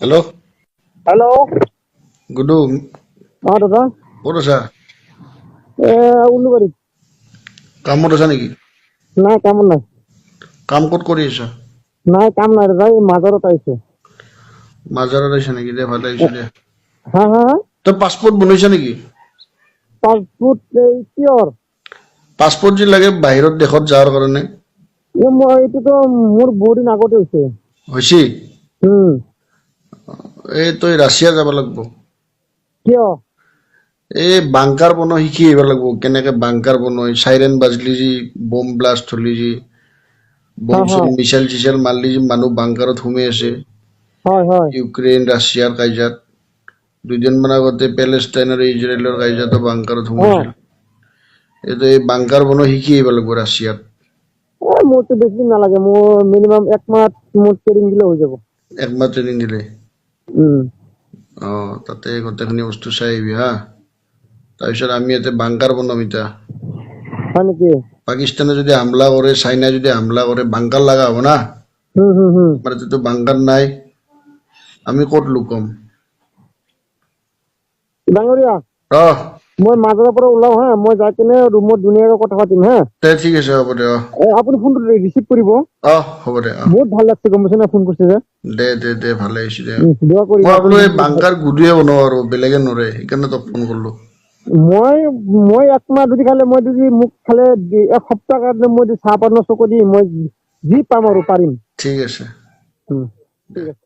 Hello' hello' গুডু দাদা ক'ত আছা? উলুবাৰীত। কামত আছা নেকি? নাই কাম নাই। কাম ক'ত কৰি আছা? নাই কাম নাই দাদা, এই মাজাৰত আহিছে। মাজাৰত আহিছা নেকি? দে ভালে আহিছে দে। হা হা হা তই পাছপোৰ্ট বনাইছা নেকি? পাছপোৰ্ট কিহৰ? পাছপোৰ্ট যে লাগে বাহিৰত দেশত যোৱাৰ কাৰণে। এইটোতো মোৰ বহুত দিন আগতে হৈছে। হৈছে? উম এই তই ৰাছিয়া যাব লাগিব। কিয়? এই বাংকাৰ বনোৱা শিকি আহিব লাগিব। কেনেকে বাংকাৰ বনাই, চাইৰেন বাজলি যি, বম ব্লাষ্ট হলি যি, হা বম হা চম মিছাইল চিছাইল মাৰলি যি মানুহ বাংকাৰত সোমাই আছে। হয় হয় ইউক্ৰেইন ৰাছিয়াৰ কাজিয়াত 2 দিনমান আগতে পেলেষ্টাইন আৰু ইজৰাইলৰ কাজিয়াতো বাংকাৰত অ সোমাইছিল। এইটো এই বাংকাৰ বনোৱা শিকি আহিব লাগিব ৰাছিয়াত। মোৰতো বেছি দিন নালাগে, মোৰ মিনিমাম 1 মাহ মোৰ ট্ৰেইনিং দিলে হৈ যাব। 1 মাহ ট্ৰেইনিং দিলে। উম তাতে গোটেইখিনি বস্তু চাই আহিবি হা। তাৰপিছত আমি ইয়াতে বাংকাৰ বনাম এতিয়া। হয় নেকি? পাকিস্তানে যদি হামলা কৰে, চাইনাই যদি হামলা কৰে, বাংকাৰ লগা হ'ব না। হুম আমাৰ ইয়াতেতো বাংকাৰ নাই, আমি ক'ত লুকম? ডাঙৰীয়া, অহ মই মাজাৰৰ পৰা ওলাও হা, মই যাই কিনে ৰুমত ধুনীয়াকৈ কথা পাতিম হা। দে ঠিক আছে, হ'ব দে। আপুনি ফোনটো ৰিচিভ কৰিব। হ'ব দে। বহুত ভাল লাগছে, গম পাইছে না, ফোন কৰিছে যে। দে ভালে হৈছে দে। দোৱা কৰিম মই আপুনি বোলো এই বহুত ভাল। বাংকাৰ গুডুৱে বনাওঁ আৰু বেলেগে নৰে, সেইকাৰণে তোক ফোন কৰিলো। মই মই 1 মাহ যদি খালে, মই যদি মোক খালে 1 সপ্তাহ কাৰণে মই চাহ পানৰ চকু দি মই যি পাম আৰু পাৰিম। ঠিক আছে। উম, ঠিক আছে।